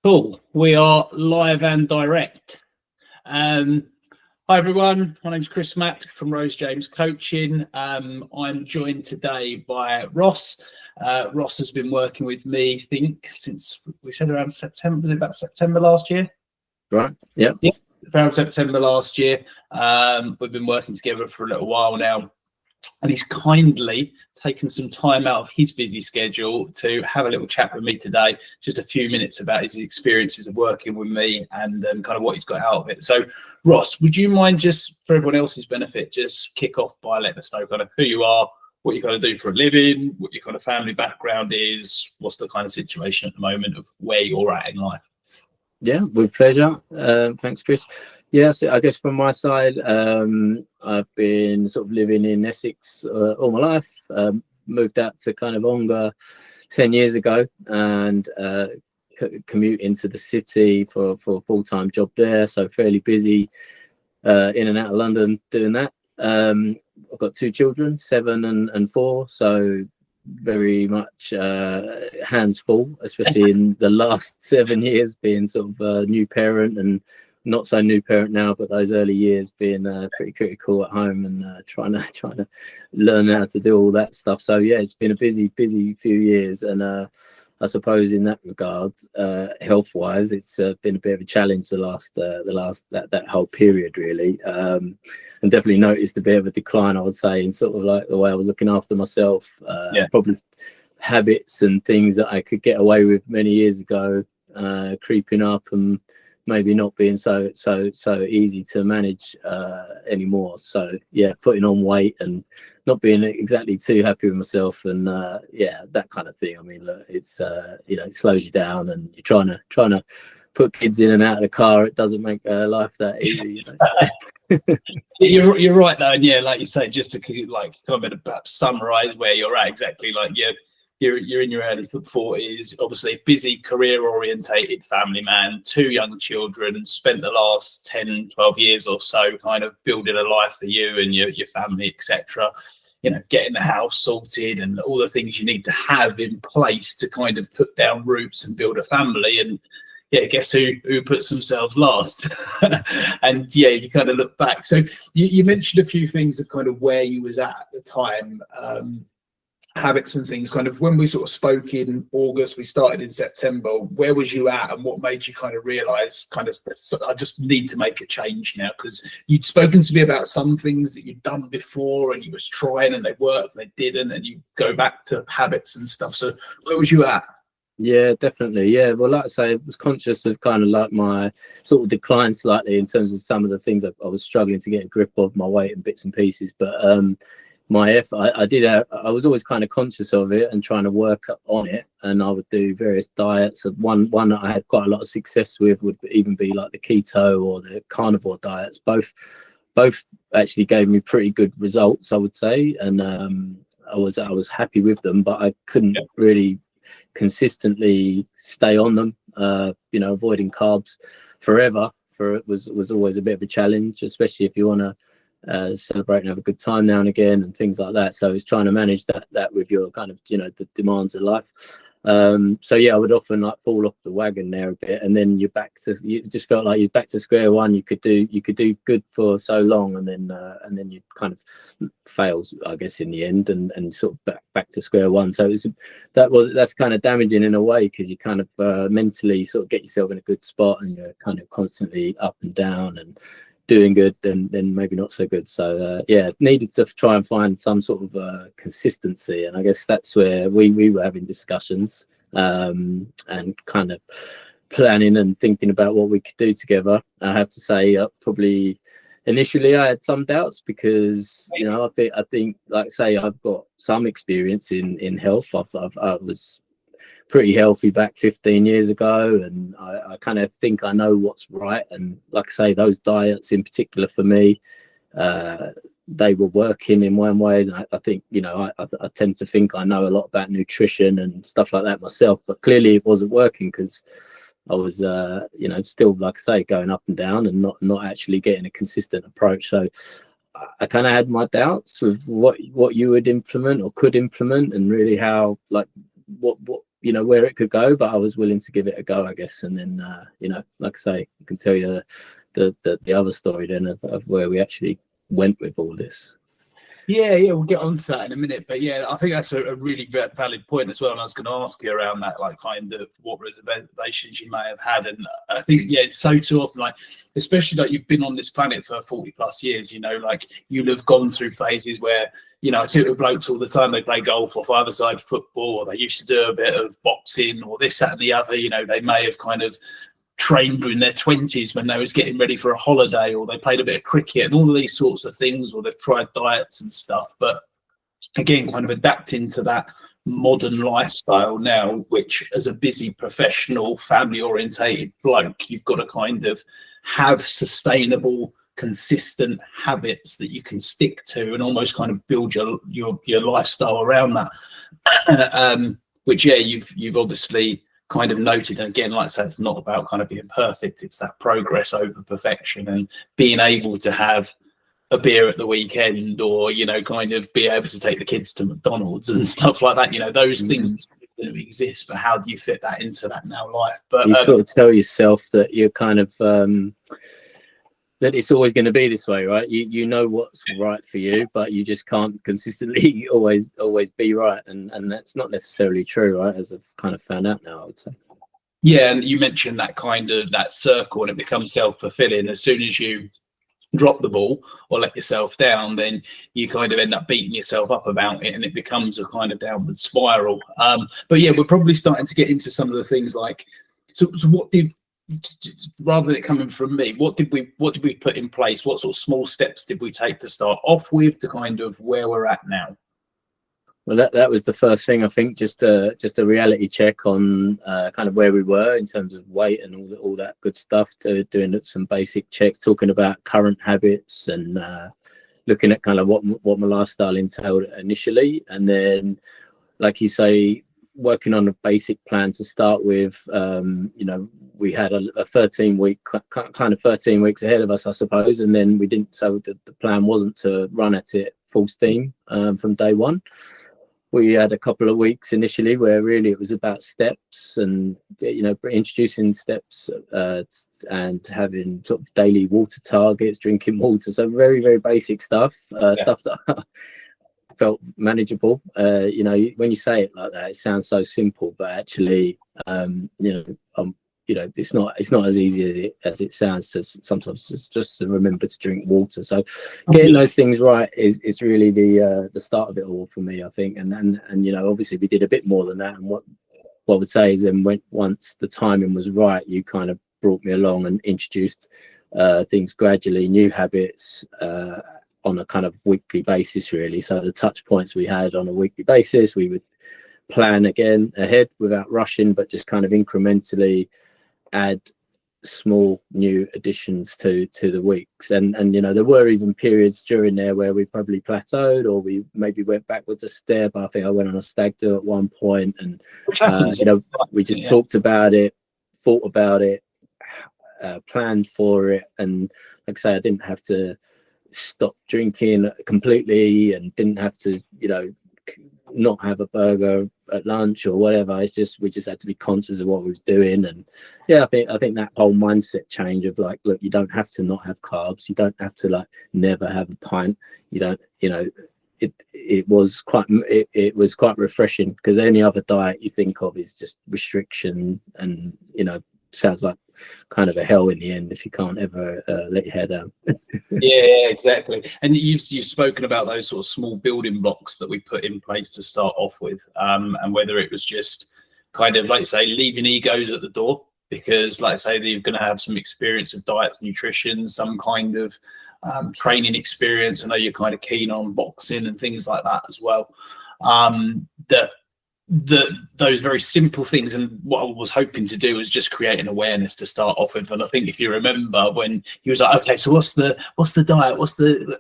Cool. We are live and direct. Hi everyone. My name's Chris Mack from Rose James Coaching. I'm joined today by Ross. Ross has been working with me, I think, since we said around September. Was it about September last year? Right. Yeah. Yeah. Around September last year. We've been working together for a little while now. And he's kindly taken some time out of his busy schedule to have a little chat with me today, just a few minutes about his experiences of working with me and kind of what he's got out of it. So, Ross, would you mind just, for everyone else's benefit, just kick off by letting us know kind of who you are, what you kind of do for a living, what your kind of family background is, what's the kind of situation at the moment of where you're at in life? Yeah, with pleasure. Thanks, Chris. Yes, I guess from my side, I've been sort of living in Essex all my life. Moved out to kind of Ongar 10 years ago and commute into the city for a full-time job there. So fairly busy in and out of London doing that. I've got two children, 7 and 4. So very much hands full, especially in the last 7 years being sort of a new parent and not so new parent now, but those early years being pretty critical at home and trying to learn how to do all that stuff. So yeah, it's been a busy few years, and I suppose in that regard, health wise, it's been a bit of a challenge the last that whole period really, and definitely noticed a bit of a decline, I would say, in sort of like the way I was looking after myself. Probably habits and things that I could get away with many years ago creeping up and maybe not being so easy to manage anymore. So yeah, putting on weight and not being exactly too happy with myself, and yeah, that kind of thing. I mean, look, it's it slows you down, and you're trying to put kids in and out of the car. It doesn't make life that easy. You're right though, and yeah, like you say, just to like kind of perhaps summarize where you're at exactly, like you're in your early 40s, obviously busy, career orientated family man, 2 young children, spent the last 10-12 years or so kind of building a life for you and your family, etc. Getting the house sorted and all the things you need to have in place to kind of put down roots and build a family. And yeah, guess who puts themselves last? And yeah, you kind of look back. So you mentioned a few things of kind of where you was at the time, habits and things. Kind of when we sort of spoke in August, we started in September. Where was you at, and what made you kind of realize kind of I just need to make a change now? Because you'd spoken to me about some things that you'd done before and you was trying and they worked and they didn't, and you go back to habits and stuff. So where was you at? Yeah, definitely. Yeah, well, like I say, I was conscious of kind of like my sort of decline slightly in terms of some of the things I was struggling to get a grip of, my weight and bits and pieces. But my effort, I was always kind of conscious of it and trying to work on it. And I would do various diets. One that I had quite a lot of success with would even be like the keto or the carnivore diets. Both actually gave me pretty good results, I would say. And I was happy with them, but I couldn't really consistently stay on them. Avoiding carbs forever was always a bit of a challenge, especially if you want to celebrate and have a good time now and again and things like that. So it's trying to manage that with your kind of the demands of life. So yeah, I would often like fall off the wagon there a bit, and then you just felt like you're back to square one. You could do good for so long, and then you kind of fails, I guess, in the end, and sort of back to square one. So that's kind of damaging in a way, because you kind of mentally sort of get yourself in a good spot, and you're kind of constantly up and down and doing good, then maybe not so good. So yeah, needed to try and find some sort of consistency, and I guess that's where we were having discussions and kind of planning and thinking about what we could do together. I have to say, probably initially I had some doubts, because I think like I say, I've got some experience in health. I was pretty healthy back 15 years ago, and I kind of think I know what's right. And like I say, those diets in particular for me, they were working in one way. And I think I tend to think I know a lot about nutrition and stuff like that myself, but clearly it wasn't working, because I was still, like I say, going up and down and not actually getting a consistent approach. So I kind of had my doubts with what you would implement or could implement, and really how, like, what where it could go, but I was willing to give it a go, I guess. And then like I say, I can tell you the other story then of where we actually went with all this. Yeah, we'll get on to that in a minute. But yeah, I think that's a really valid point as well. And I was going to ask you around that, like kind of what reservations you may have had. And I think, yeah, so too often, like, especially like you've been on this planet for 40 plus years, like you'll have gone through phases where, I see it with blokes all the time, they play golf or five-a-side football, or they used to do a bit of boxing or this, that and the other. They may have kind of trained in their 20s when they was getting ready for a holiday, or they played a bit of cricket and all of these sorts of things, or they've tried diets and stuff. But again, kind of adapting to that modern lifestyle now, which as a busy professional family orientated bloke, you've got to kind of have sustainable, consistent habits that you can stick to and almost kind of build your lifestyle around that. Which, yeah, you've obviously kind of noted. And again, like I said, it's not about kind of being perfect, it's that progress over perfection, and being able to have a beer at the weekend, or kind of be able to take the kids to McDonald's and stuff like that. Those things that exist, but how do you fit that into that now life? But you sort of tell yourself that you're kind of that it's always going to be this way, right? You know what's right for you, but you just can't consistently always be right, and that's not necessarily true, right? As I've kind of found out now, I would say. Yeah, and you mentioned that kind of that circle, and it becomes self-fulfilling. As soon as you drop the ball or let yourself down, then you kind of end up beating yourself up about it, and it becomes a kind of downward spiral. But yeah, we're probably starting to get into some of the things like, so what did, rather than it coming from me, what did we put in place? What sort of small steps did we take to start off with to kind of where we're at now? Well, that was the first thing, I think, just a reality check on kind of where we were in terms of weight and all that good stuff, to doing some basic checks, talking about current habits, and looking at kind of what my lifestyle entailed initially. And then, like you say, working on a basic plan to start with. We had a 13-week, kind of 13 weeks ahead of us, I suppose. And then we didn't, so the plan wasn't to run at it full steam from day one. We had a couple of weeks initially where really it was about steps, and introducing steps and having sort of daily water targets, drinking water. So very, very basic stuff, stuff that felt manageable. When you say it like that, it sounds so simple, but actually, it's not as easy as it sounds to sometimes just to remember to drink water. So getting those things right is really the start of it all for me, I think. And obviously we did a bit more than that. And what I would say is then once the timing was right, you kind of brought me along and introduced things gradually, new habits on a kind of weekly basis, really. So the touch points we had on a weekly basis, we would plan again ahead without rushing, but just kind of incrementally add small new additions to the weeks. And there were even periods during there where we probably plateaued, or we maybe went backwards a step. I think I went on a stag do at one point, and we just talked about it, thought about it, planned for it. And like I say, I didn't have to stop drinking completely, and didn't have to not have a burger at lunch or whatever. It's just, we just had to be conscious of what we was doing. And I think that whole mindset change of like, look, you don't have to not have carbs, you don't have to like never have a pint, it was quite refreshing, because any other diet you think of is just restriction, and sounds like kind of a hell in the end if you can't ever let your hair down. Yeah, exactly. And you've spoken about those sort of small building blocks that we put in place to start off with, and whether it was just kind of, like you say, leaving egos at the door, because like I say, you're going to have some experience of diets, nutrition, some kind of training experience. I know you're kind of keen on boxing and things like that as well. Those very simple things, and what I was hoping to do was just create an awareness to start off with. And I think if you remember when he was like, okay, so what's the diet,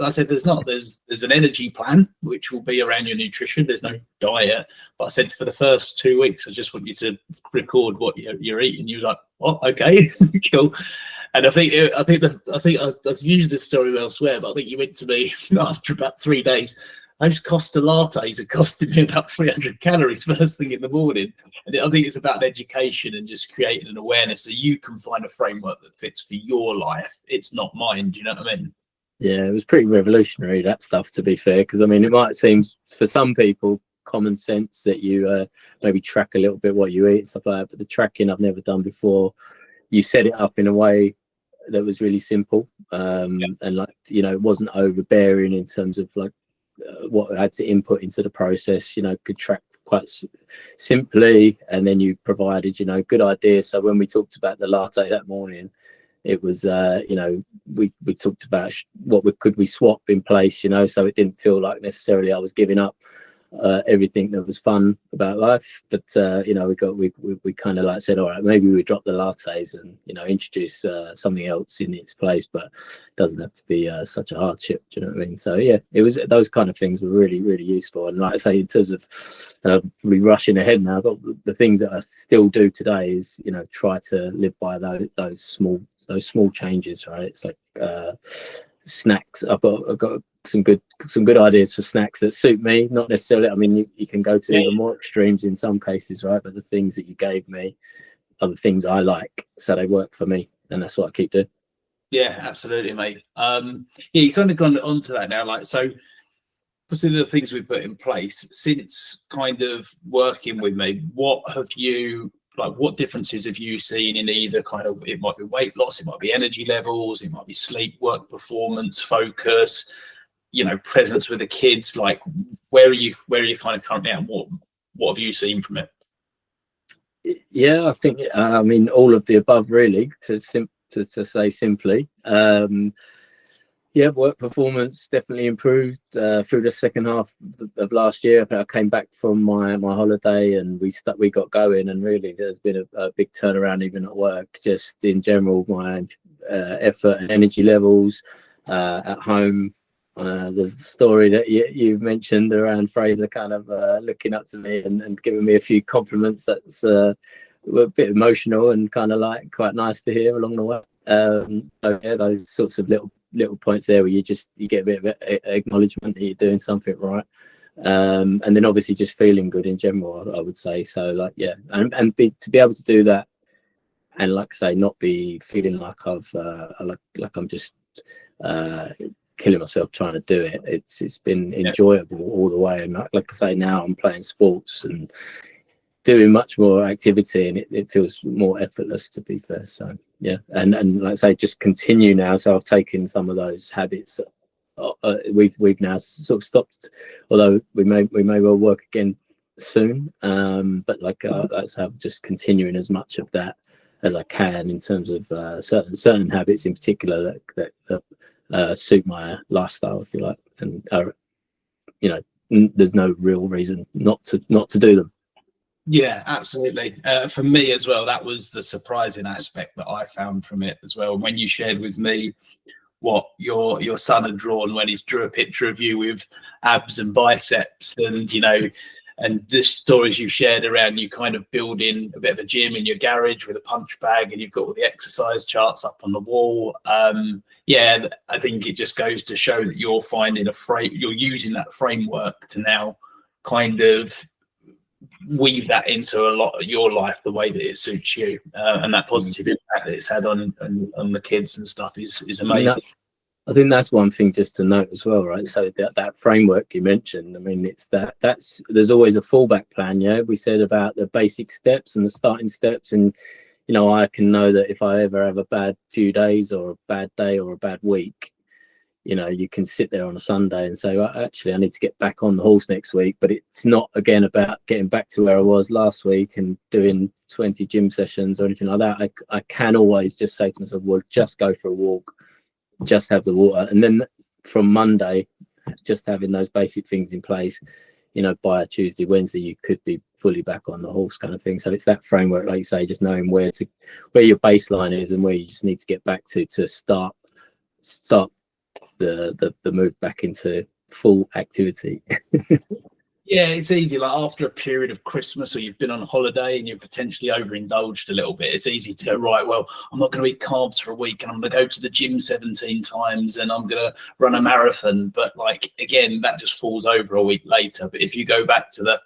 I said there's an energy plan which will be around your nutrition, there's no diet. But I said for the first 2 weeks I just want you to record what you're eating. You were like, what? Okay. Cool. And I think I've used this story elsewhere, but I think you went to me after about 3 days those Costa lattes are costing me about 300 calories first thing in the morning. And I think it's about education and just creating an awareness so you can find a framework that fits for your life. It's not mine. Do you know what I mean? Yeah, it was pretty revolutionary, that stuff, to be fair, because I mean, it might seem for some people common sense that you maybe track a little bit what you eat and stuff like that, but the tracking I've never done before. You set it up in a way that was really simple, and like, you know, it wasn't overbearing in terms of like what I had to input into the process. You know, could track quite simply, and then you provided, you know, good ideas. So when we talked about the latte that morning, it was you know, we talked about what could we swap in place, you know, so it didn't feel like necessarily I was giving up everything that was fun about life, but you know, we kind of like said, all right, maybe we drop the lattes and, you know, introduce something else in its place, but it doesn't have to be such a hardship. Do you know what I mean? So yeah, it was, those kind of things were really, really useful. And like I say, in terms of we rushing ahead now, but the things that I still do today is, you know, try to live by those small changes, right? It's like snacks. I've got some good ideas for snacks that suit me, not necessarily, I mean, you can go to even more extremes in some cases, right? But the things that you gave me are the things I like, so they work for me, and that's what I keep doing. Yeah, absolutely, mate. Yeah, you kind of gone onto that now, like, so obviously the things we put in place since kind of working with me, what differences have you seen in either kind of, it might be weight loss, it might be energy levels, it might be sleep, work performance, focus, you know, presence with the kids? Like, where are you kind of currently at, and what have you seen from it? Yeah, I think I mean all of the above, really, to say simply. Yeah, work performance definitely improved through the second half of last year. I came back from my holiday and we got going, and really there's been a big turnaround even at work. Just in general, my effort and energy levels at home. There's the story that you've mentioned around Fraser kind of looking up to me and giving me a few compliments. That's a bit emotional and kind of like quite nice to hear along the way. So yeah, those sorts of little points there where you get a bit of acknowledgement that you're doing something right, and then obviously just feeling good in general, I would say. So like, yeah, and to be able to do that, and like I say, not be feeling like I've like I'm just killing myself trying to do it. It's been enjoyable all the way, and like I say, now I'm playing sports and doing much more activity, and it feels more effortless, to be fair. So yeah, and like I say, just continue now. So I've taken some of those habits. We've now sort of stopped, although we may well work again soon. But like I say, I'm just continuing as much of that as I can in terms of certain habits in particular that suit my lifestyle, if you like, and you know, there's no real reason not to do them. Yeah, absolutely. For me as well, that was the surprising aspect that I found from it as well. When you shared with me what your son had drawn when he drew a picture of you with abs and biceps, and you know, and the stories you shared around you kind of building a bit of a gym in your garage with a punch bag, and you've got all the exercise charts up on the wall. Yeah, I think it just goes to show that you're finding you're using that framework to now kind of weave that into a lot of your life the way that it suits you, and that positive impact that it's had on the kids and stuff is amazing. I think that's one thing just to note as well, right? So that framework you mentioned, I mean, it's there's always a fallback plan. Yeah, we said about the basic steps and the starting steps, and you know, I can know that if I ever have a bad few days or a bad day or a bad week, you know, you can sit there on a Sunday and say, well, actually, I need to get back on the horse next week. But it's not, again, about getting back to where I was last week and doing 20 gym sessions or anything like that. I can always just say to myself, well, just go for a walk, just have the water. And then from Monday, just having those basic things in place, you know, by Tuesday, Wednesday, you could be fully back on the horse kind of thing. So it's that framework, like you say, just knowing where your baseline is and where you just need to get back to start the move back into full activity. Yeah, it's easy. Like after a period of Christmas, or you've been on holiday and you're potentially overindulged a little bit, it's easy to go, right, well, I'm not going to eat carbs for a week and I'm going to go to the gym 17 times and I'm going to run a marathon. But like, again, that just falls over a week later. But if you go back to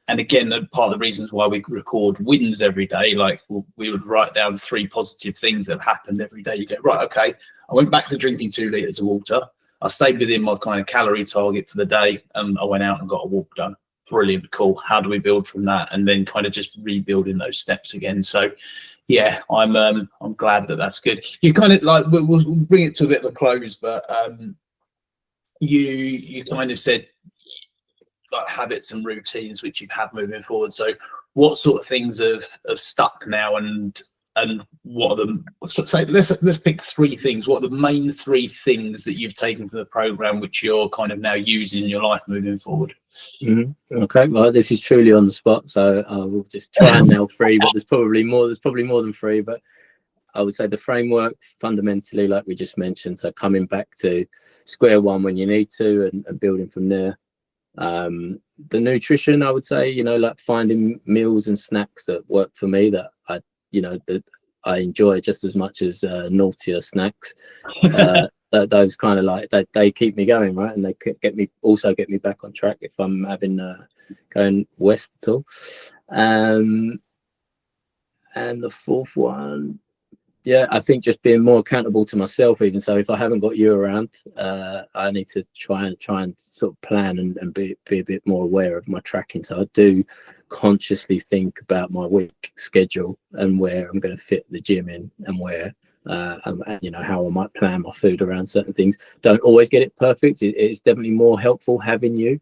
and again, part of the reasons why we record wins every day, like we would write down 3 positive things that have happened every day. You go, right, okay, I went back to drinking 2 liters of water. I stayed within my kind of calorie target for the day, and I went out and got a walk done. Brilliant, cool. How do we build from that? And then kind of just rebuilding those steps again. So, yeah, I'm glad that that's good. You kind of like we'll bring it to a bit of a close, but you kind of said like habits and routines which you've had moving forward. So, what sort of things have stuck now, and what are the let's pick 3 things. What are the main 3 things that you've taken from the program which you're kind of now using in your life moving forward? Okay, well, this is truly on the spot, so I will just try and nail 3, but there's probably more than 3. But I would say the framework, fundamentally, like we just mentioned, so coming back to square one when you need to, and building from there. The nutrition, I would say, like finding meals and snacks that work for me, that that I enjoy just as much as naughtier snacks. Those kind of like they keep me going, right? And they get me back on track if I'm having going west at all. And the 4th one, yeah, I think just being more accountable to myself. Even so, if I haven't got you around, I need to try and sort of plan and be a bit more aware of my tracking. So I do consciously think about my week schedule and where I'm going to fit the gym in, and where and how I might plan my food around certain things. Don't always get it perfect. It's definitely more helpful having you.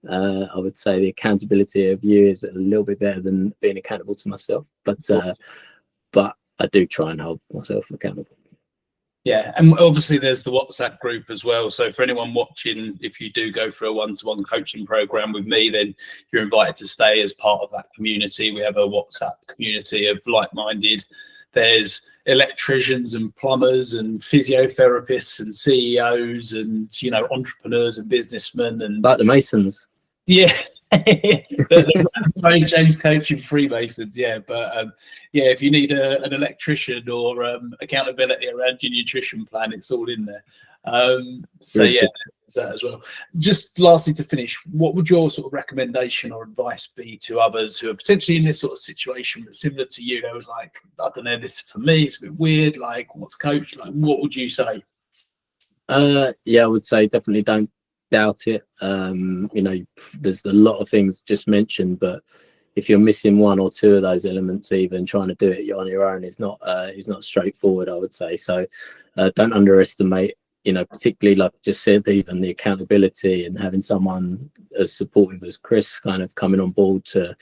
I would say the accountability of you is a little bit better than being accountable to myself, but I do try and hold myself accountable. Yeah, and obviously there's the WhatsApp group as well. So for anyone watching, if you do go for a one-to-one coaching program with me, then you're invited to stay as part of that community. We have a WhatsApp community of like-minded. There's electricians and plumbers and physiotherapists and CEOs and entrepreneurs and businessmen, and like the Masons. Yeah, the James coaching Freemasons. Yeah, but yeah, if you need an electrician or accountability around your nutrition plan, it's all in there. So yeah, there's that as well. Just lastly to finish, what would your sort of recommendation or advice be to others who are potentially in this sort of situation, but similar to you? They was like, I don't know, this for me, it's a bit weird. Like, what's coach? Like, what would you say? Yeah, I would say definitely don't doubt it. There's a lot of things just mentioned, but if you're missing 1 or 2 of those elements, even trying to do it on your own is not straightforward, I would say. So don't underestimate, particularly like I just said, even the accountability and having someone as supportive as Chris kind of coming on board to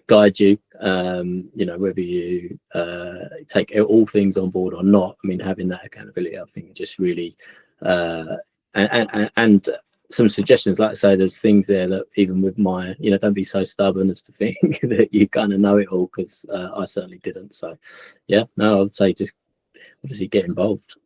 guide you, whether you take all things on board or not. I mean, having that accountability, I think, just really and some suggestions. Like I say, there's things there that even with my, don't be so stubborn as to think that you kind of know it all, because I certainly didn't. So yeah, no, I would say just obviously get involved.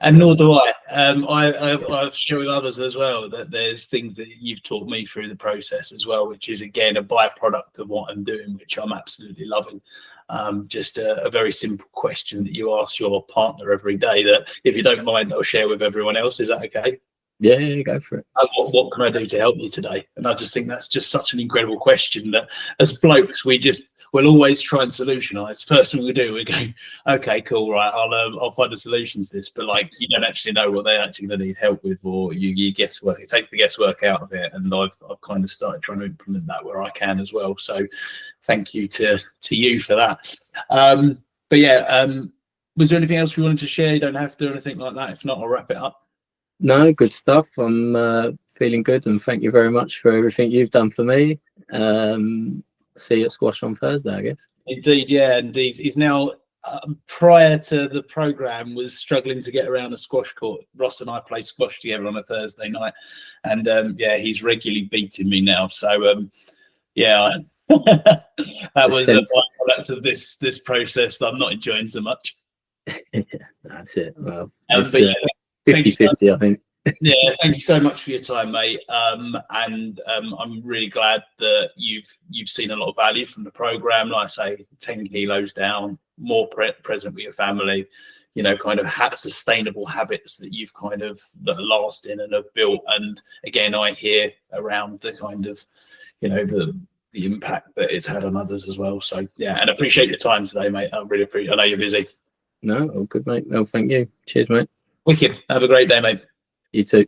And nor do I. I've shared with others as well that there's things that you've taught me through the process as well, which is again a byproduct of what I'm doing, which I'm absolutely loving. Just a very simple question that you ask your partner every day that, if you don't mind, I'll share with everyone else. Is that okay? Yeah, go for it. What can I do to help you today? And I just think that's just such an incredible question that as blokes, we'll always try and solutionize. First thing we do, we go, okay, cool, right, I'll find a solution to this. But like, you don't actually know what they're actually going to need help with, or you guesswork, take the guesswork out of it. And I've kind of started trying to implement that where I can as well. So thank you to you for that. But yeah, was there anything else we wanted to share? You don't have to do anything like that. If not, I'll wrap it up. No, good stuff. I'm feeling good, and thank you very much for everything you've done for me. See you at squash on Thursday, I guess. Indeed, yeah, and he's now prior to the program was struggling to get around a squash court. Ross and I play squash together on a Thursday night, and yeah, he's regularly beating me now. So yeah, that was a byproduct of this process that I'm not enjoying so much. That's it. Well, But yeah, 50-50, I think. Yeah, thank you so much for your time, mate. And I'm really glad that you've seen a lot of value from the program. Like I say, 10 kilos down, more present with your family. You know, kind of sustainable habits that you've kind of that are lasting and have built. And again, I hear around the kind of, you know, the impact that it's had on others as well. So yeah, and appreciate your time today, mate. I really appreciate. I know you're busy. No, all good, mate. No, thank you. Cheers, mate. Wicked. Have a great day, mate. You too.